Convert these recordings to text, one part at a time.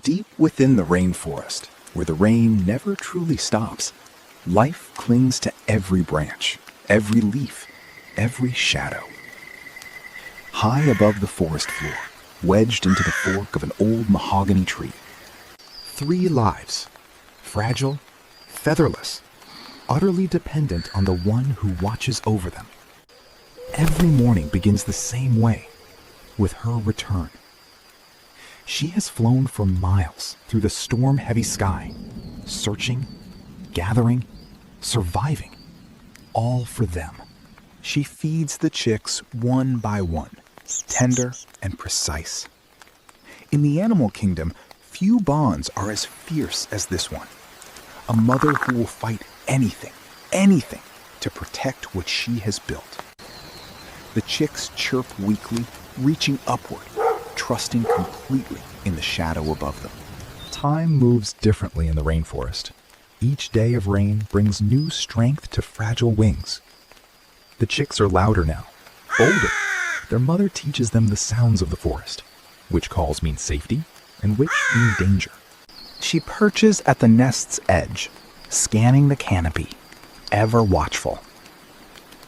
Deep within the rainforest, where the rain never truly stops, life clings to every branch, every leaf, every shadow. High above the forest floor, wedged into the fork of an old mahogany tree, 3 lives, fragile, featherless, utterly dependent on the one who watches over them. Every morning begins the same way, with her return. She has flown for miles through the storm-heavy sky, searching, gathering, surviving, all for them. She feeds the chicks one by one, tender and precise. In the animal kingdom, few bonds are as fierce as this one. A mother who will fight anything, to protect what she has built. The chicks chirp weakly, reaching upward, trusting completely in the shadow above them. Time moves differently in the rainforest. Each day of rain brings new strength to fragile wings. The chicks are louder now, bolder. Their mother teaches them the sounds of the forest, which calls mean safety and which mean danger. She perches at the nest's edge, scanning the canopy, ever watchful.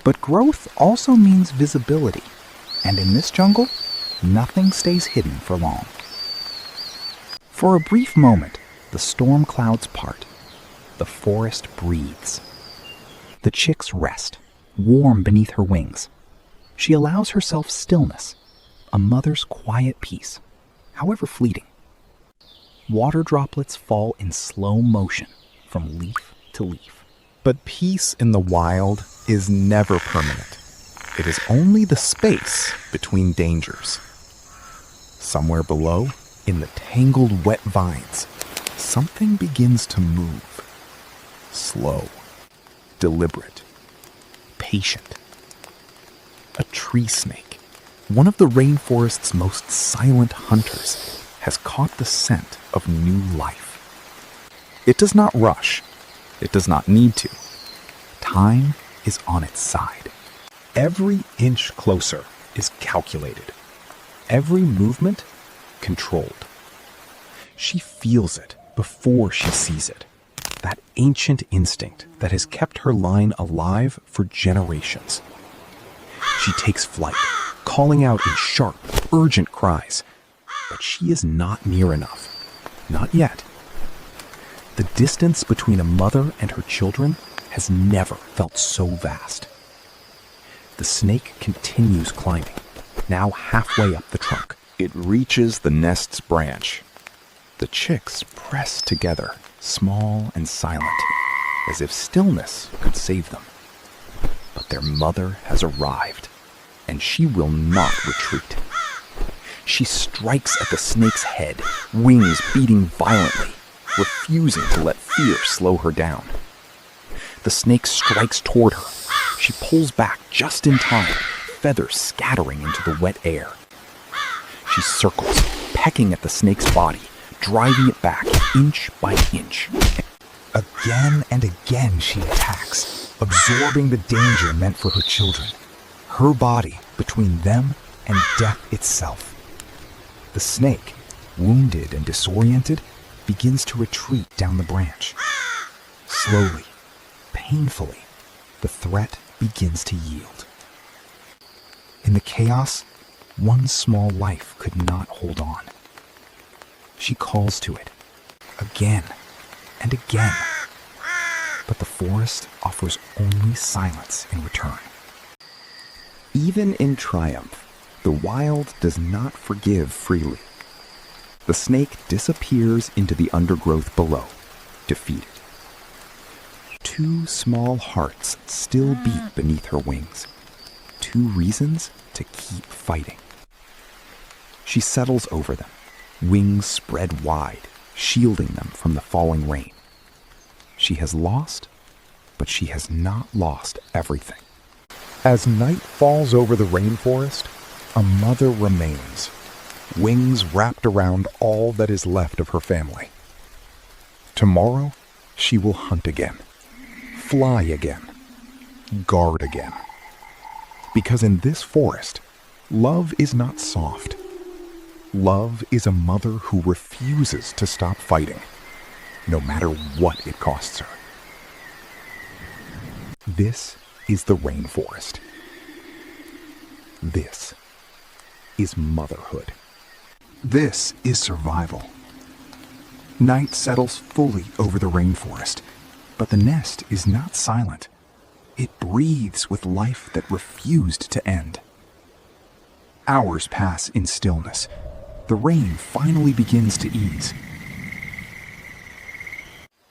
But growth also means visibility, and in this jungle, nothing stays hidden for long. For a brief moment, the storm clouds part. The forest breathes. The chicks rest, warm beneath her wings. She allows herself stillness, a mother's quiet peace, however fleeting. Water droplets fall in slow motion from leaf to leaf. But peace in the wild is never permanent. It is only the space between dangers. Somewhere below, in the tangled wet vines, something begins to move. Slow, deliberate, patient. A tree snake, one of the rainforest's most silent hunters, has caught the scent of new life. It does not rush. It does not need to. Time is on its side. Every inch closer is calculated. Every movement controlled. She feels it before she sees it. That ancient instinct that has kept her line alive for generations. She takes flight, calling out in sharp, urgent cries. But she is not near enough. Not yet. The distance between a mother and her children has never felt so vast. The snake continues climbing, now halfway up the trunk. It reaches the nest's branch. The chicks press together, small and silent, as if stillness could save them. But their mother has arrived, and she will not retreat. She strikes at the snake's head, wings beating violently, refusing to let fear slow her down. The snake strikes toward her. She pulls back just in time, feathers scattering into the wet air. She circles, pecking at the snake's body, driving it back inch by inch. Again and again she attacks, absorbing the danger meant for her children. Her body between them and death itself. The snake, wounded and disoriented, begins to retreat down the branch. Slowly, painfully, the threat begins to yield. In the chaos, one small life could not hold on. She calls to it, again and again. But the forest offers only silence in return. Even in triumph, the wild does not forgive freely. The snake disappears into the undergrowth below, defeated. 2 small hearts still beat beneath her wings. 2 reasons to keep fighting. She settles over them, wings spread wide, shielding them from the falling rain. She has lost, but she has not lost everything. As night falls over the rainforest, a mother remains, wings wrapped around all that is left of her family. Tomorrow, she will hunt again, fly again, guard again. Because in this forest, love is not soft. Love is a mother who refuses to stop fighting, no matter what it costs her. This is the rainforest. This is motherhood. This is survival. Night settles fully over the rainforest, but the nest is not silent. It breathes with life that refused to end. Hours pass in stillness. The rain finally begins to ease.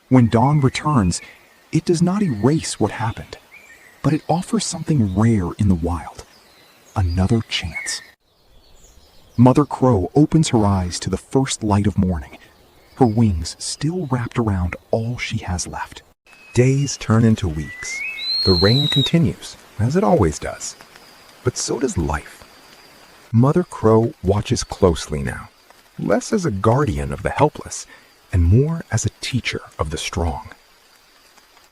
When dawn returns, it does not erase what happened, but it offers something rare in the wild: another chance. Mother Crow opens her eyes to the first light of morning, her wings still wrapped around all she has left. Days turn into weeks. The rain continues, as it always does. But so does life. Mother Crow watches closely now, less as a guardian of the helpless and more as a teacher of the strong.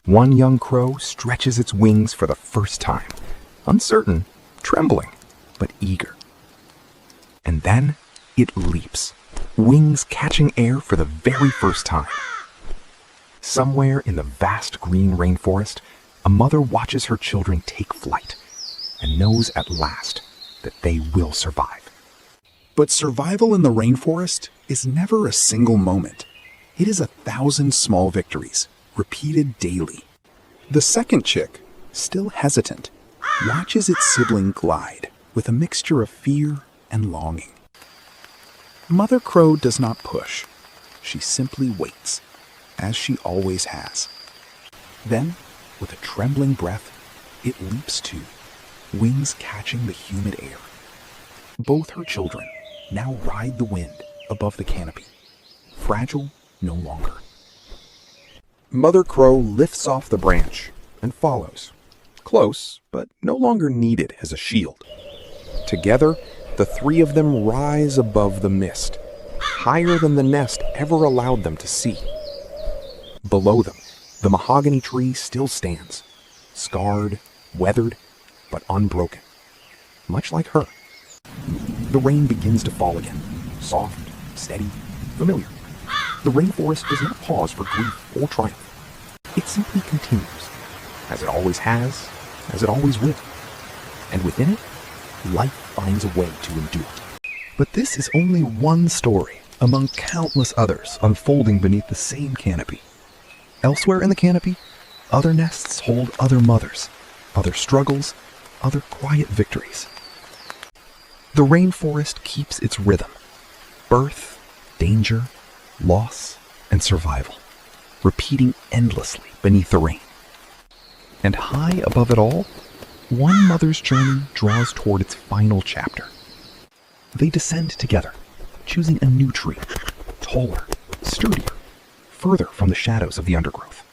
One young crow stretches its wings for the first time, uncertain, trembling, but eager. And then it leaps, wings catching air for the very first time. Somewhere in the vast green rainforest, a mother watches her children take flight and knows at last that they will survive. But survival in the rainforest is never a single moment. It is 1,000 small victories, repeated daily. The second chick, still hesitant, watches its sibling glide with a mixture of fear and longing. Mother Crow does not push. She simply waits, as she always has. Then, with a trembling breath, it leaps too, wings catching the humid air. Both her children now ride the wind above the canopy, fragile no longer. Mother Crow lifts off the branch and follows, close but no longer needed as a shield. Together, the three of them rise above the mist, higher than the nest ever allowed them to see. Below them, the mahogany tree still stands, scarred, weathered, but unbroken, much like her. The rain begins to fall again, soft, steady, familiar. The rainforest does not pause for grief or triumph. It simply continues, as it always has, as it always will. And within it, life finds a way to endure. But this is only one story among countless others unfolding beneath the same canopy. Elsewhere in the canopy, other nests hold other mothers, other struggles, other quiet victories. The rainforest keeps its rhythm: birth, danger, loss, and survival, repeating endlessly beneath the rain. And high above it all, one mother's journey draws toward its final chapter. They descend together, choosing a new tree, taller, sturdier, further from the shadows of the undergrowth.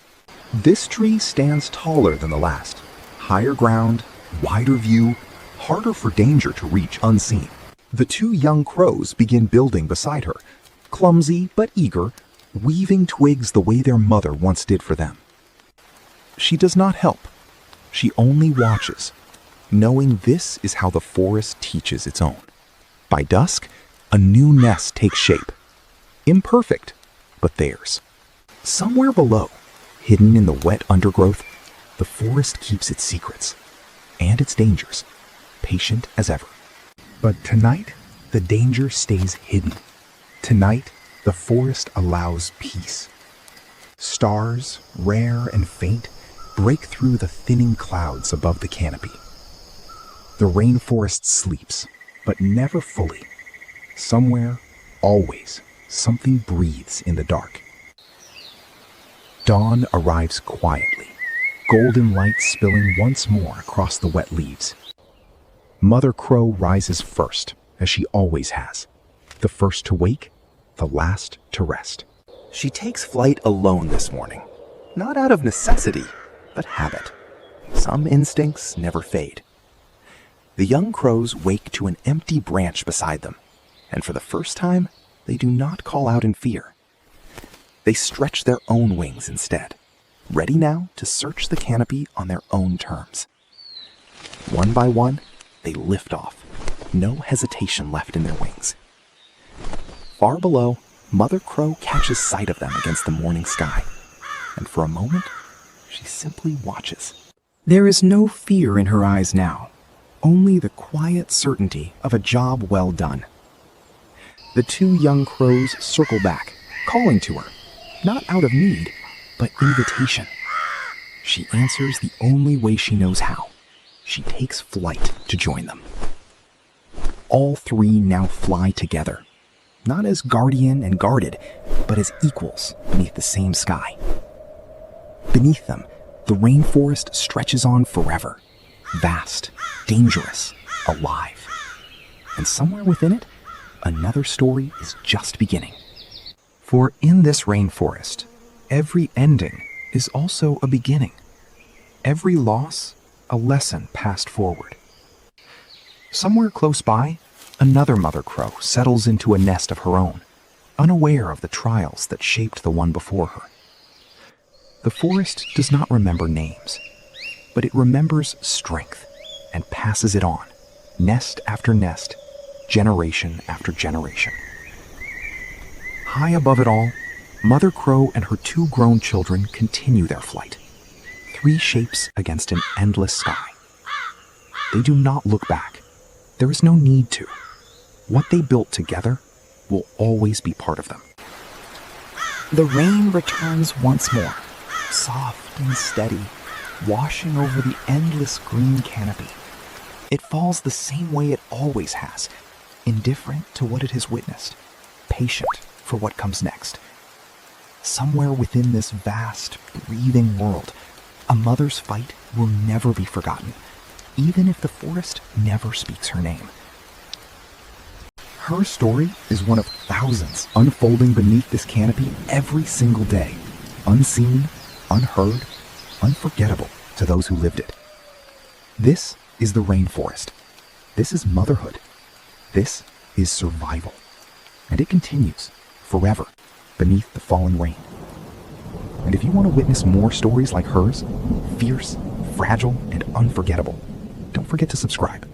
This tree stands taller than the last, higher ground, wider view, harder for danger to reach unseen. The two young crows begin building beside her, clumsy but eager, weaving twigs the way their mother once did for them. She does not help. She only watches, knowing this is how the forest teaches its own. By dusk, a new nest takes shape. Imperfect, but theirs. Somewhere below, hidden in the wet undergrowth, the forest keeps its secrets and its dangers, patient as ever. But tonight, the danger stays hidden. Tonight, the forest allows peace. Stars, rare and faint, break through the thinning clouds above the canopy. The rainforest sleeps, but never fully. Somewhere, always, something breathes in the dark. Dawn arrives quietly, golden light spilling once more across the wet leaves. Mother Crow rises first, as she always has. The first to wake, the last to rest. She takes flight alone this morning, not out of necessity, but habit. Some instincts never fade. The young crows wake to an empty branch beside them, and for the first time, they do not call out in fear. They stretch their own wings instead, ready now to search the canopy on their own terms. One by one, they lift off, no hesitation left in their wings. Far below, Mother Crow catches sight of them against the morning sky, and for a moment, she simply watches. There is no fear in her eyes now, only the quiet certainty of a job well done. The two young crows circle back, calling to her, not out of need, but invitation. She answers the only way she knows how. She takes flight to join them. All three now fly together, not as guardian and guarded, but as equals beneath the same sky. Beneath them, the rainforest stretches on forever, vast, dangerous, alive. And somewhere within it, another story is just beginning. For in this rainforest, every ending is also a beginning. Every loss, a lesson passed forward. Somewhere close by, another mother crow settles into a nest of her own, unaware of the trials that shaped the one before her. The forest does not remember names, but it remembers strength and passes it on, nest after nest, generation after generation. High above it all, Mother Crow and her two grown children continue their flight, three shapes against an endless sky. They do not look back. There is no need to. What they built together will always be part of them. The rain returns once more, soft and steady, washing over the endless green canopy. It falls the same way it always has, indifferent to what it has witnessed, patient for what comes next. Somewhere within this vast, breathing world, a mother's fight will never be forgotten, even if the forest never speaks her name. Her story is one of thousands unfolding beneath this canopy every single day, unseen, unheard, unforgettable to those who lived it. This is the rainforest. This is motherhood. This is survival. And it continues forever beneath the falling rain. And if you want to witness more stories like hers, fierce, fragile, and unforgettable, don't forget to subscribe.